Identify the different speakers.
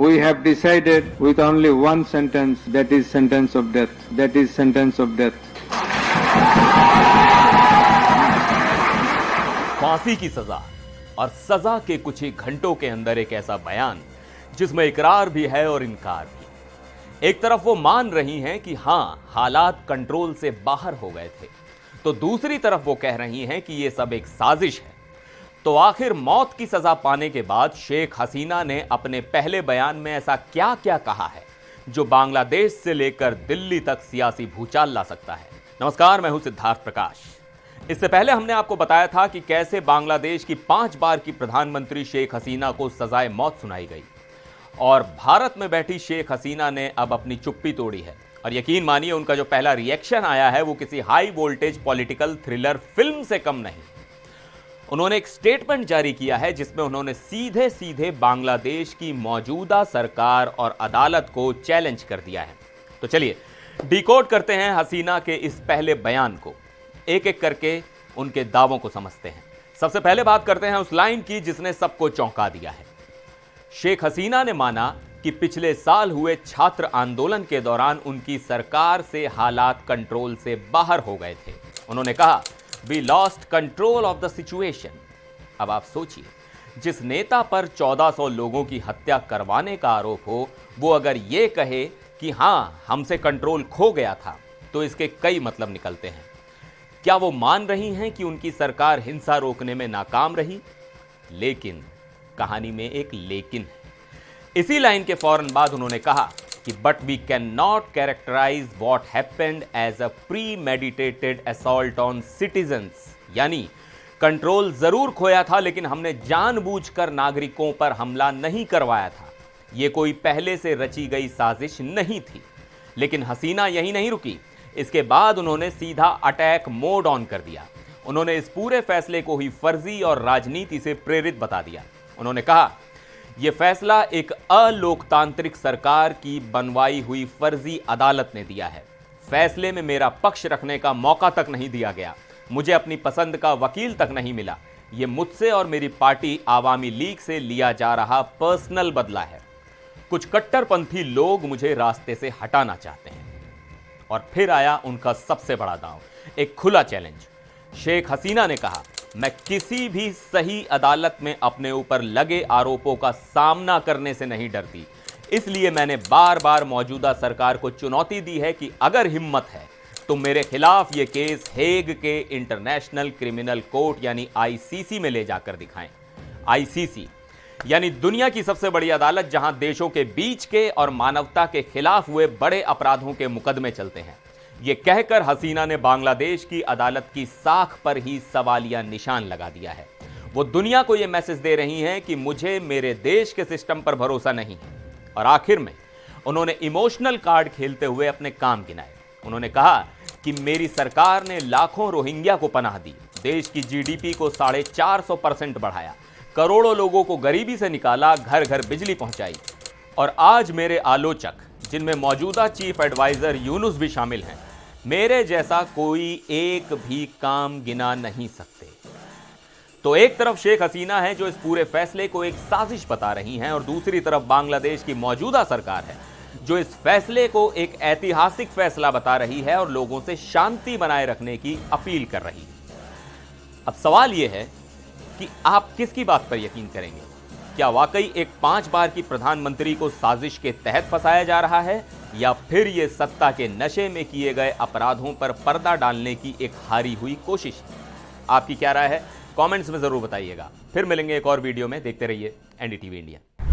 Speaker 1: We have decided with only one sentence, that is sentence of death. That is sentence of death.
Speaker 2: फांसी की सजा और सजा के कुछ ही घंटों के अंदर एक ऐसा बयान जिसमें इकरार भी है और इनकार भी। एक तरफ वो मान रही हैं कि हां, हालात कंट्रोल से बाहर हो गए थे, तो दूसरी तरफ वो कह रही हैं कि ये सब एक साजिश है। तो आखिर मौत की सजा पाने के बाद शेख हसीना ने अपने पहले बयान में ऐसा क्या क्या कहा है जो बांग्लादेश से लेकर दिल्ली तक सियासी भूचाल ला सकता है। नमस्कार, मैं हूं सिद्धार्थ प्रकाश। इससे पहले हमने आपको बताया था कि कैसे बांग्लादेश की 5 बार की प्रधानमंत्री शेख हसीना को सजाए मौत सुनाई गई और भारत में बैठी शेख हसीना ने अब अपनी चुप्पी तोड़ी है। और यकीन मानिए, उनका जो पहला रिएक्शन आया है वो किसी high voltage political thriller film से कम नहीं। उन्होंने एक स्टेटमेंट जारी किया है जिसमें उन्होंने सीधे सीधे बांग्लादेश की मौजूदा सरकार और अदालत को चैलेंज कर दिया है। तो चलिए डिकोड करते हैं हसीना के इस पहले बयान को, एक एक करके उनके दावों को समझते हैं। सबसे पहले बात करते हैं उस लाइन की जिसने सबको चौंका दिया है। शेख हसीना ने माना कि पिछले साल हुए छात्र आंदोलन के दौरान उनकी सरकार से हालात कंट्रोल से बाहर हो गए थे। उन्होंने कहा, we lost control of the situation. अब आप सोचिए, जिस नेता पर 1400 लोगों की हत्या करवाने का आरोप हो, वो अगर ये कहे कि हां, हमसे कंट्रोल खो गया था, तो इसके कई मतलब निकलते हैं। क्या वो मान रही हैं कि उनकी सरकार हिंसा रोकने में नाकाम रही? लेकिन कहानी में एक लेकिन है। इसी लाइन के फौरन बाद उन्होंने कहा कि but we can not characterise what happened as a premeditated assault on citizens. यानी कंट्रोल जरूर खोया था, लेकिन हमने जानबूझकर नागरिकों पर हमला नहीं करवाया था। यह कोई पहले से रची गई साजिश नहीं थी। लेकिन हसीना यही नहीं रुकी। इसके बाद उन्होंने सीधा अटैक मोड ऑन कर दिया। उन्होंने इस पूरे फैसले को ही फर्जी और राजनीति से प्रेरित बता दिया। उन्होंने कहा, यह फैसला एक अलोकतांत्रिक सरकार की बनवाई हुई फर्जी अदालत ने दिया है। फैसले में मेरा पक्ष रखने का मौका तक नहीं दिया गया। मुझे अपनी पसंद का वकील तक नहीं मिला। यह मुझसे और मेरी पार्टी आवामी लीग से लिया जा रहा पर्सनल बदला है। कुछ कट्टरपंथी लोग मुझे रास्ते से हटाना चाहते हैं। और फिर आया उनका सबसे बड़ा दांव, एक खुला चैलेंज। शेख हसीना ने कहा, मैं किसी भी सही अदालत में अपने ऊपर लगे आरोपों का सामना करने से नहीं डरती। इसलिए मैंने बार बार मौजूदा सरकार को चुनौती दी है कि अगर हिम्मत है तो मेरे खिलाफ यह केस हेग के इंटरनेशनल क्रिमिनल कोर्ट यानी आईसीसी में ले जाकर दिखाएं। आईसीसी यानी दुनिया की सबसे बड़ी अदालत, जहां देशों के बीच के और मानवता के खिलाफ हुए बड़े अपराधों के मुकदमे चलते हैं। यह कहकर हसीना ने बांग्लादेश की अदालत की साख पर ही सवालिया निशान लगा दिया है। वो दुनिया को यह मैसेज दे रही हैं कि मुझे मेरे देश के सिस्टम पर भरोसा नहीं है। और आखिर में उन्होंने इमोशनल कार्ड खेलते हुए अपने काम गिनाए। उन्होंने कहा कि मेरी सरकार ने लाखों रोहिंग्या को पनाह दी, देश की जीडीपी को 450% बढ़ाया, करोड़ों लोगों को गरीबी से निकाला, घर घर बिजली पहुंचाई। और आज मेरे आलोचक, जिनमें मौजूदा चीफ एडवाइजर यूनुस भी शामिल हैं, मेरे जैसा कोई एक भी काम गिना नहीं सकते। तो एक तरफ शेख हसीना है जो इस पूरे फैसले को एक साजिश बता रही हैं, और दूसरी तरफ बांग्लादेश की मौजूदा सरकार है जो इस फैसले को एक ऐतिहासिक फैसला बता रही है और लोगों से शांति बनाए रखने की अपील कर रही है। अब सवाल यह है कि आप किसकी बात पर यकीन करेंगे? क्या वाकई एक 5 बार की प्रधानमंत्री को साजिश के तहत फंसाया जा रहा है, या फिर यह सत्ता के नशे में किए गए अपराधों पर पर्दा डालने की एक हारी हुई कोशिश है? आपकी क्या राय है? कमेंट्स में जरूर बताइएगा। फिर मिलेंगे एक और वीडियो में। देखते रहिए एनडीटीवी इंडिया।